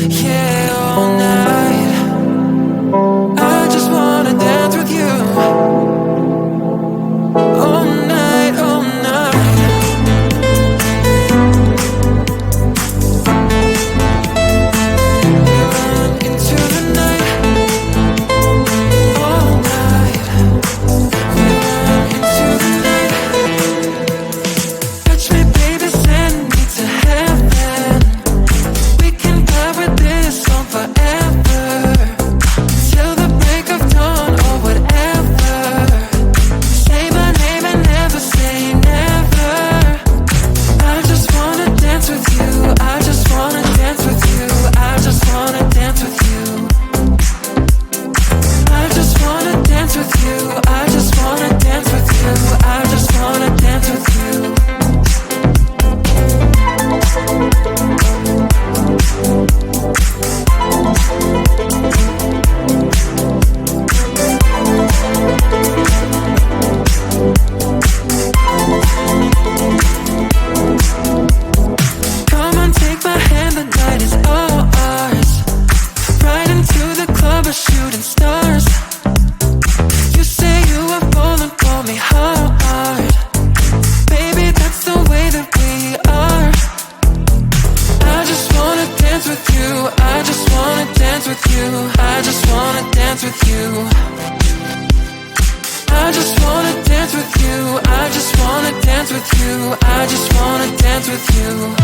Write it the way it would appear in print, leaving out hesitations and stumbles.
Yeah, all night. I just wanna dance with you. All night, all night. We run into the night. All night. We run into the night. Touch me, baby, send me to heaven. We can vibe with this song forever, till the break of dawn or whatever. Say my name and never say never. I just wanna dance with you. I just wanna dance with you. I just wanna dance with you. I just wanna dance with you. I just wanna dance with you. I just wanna dance with you. Come on, take my hand, the night is all ours. Right into the club, we're shooting stars. You say you are falling for me hard. Baby, that's the way that we are. I just wanna dance with you. I just wanna dance with you. I just wanna dance with you. I just wanna dance with you. I just wanna dance with you. I just wanna dance with you.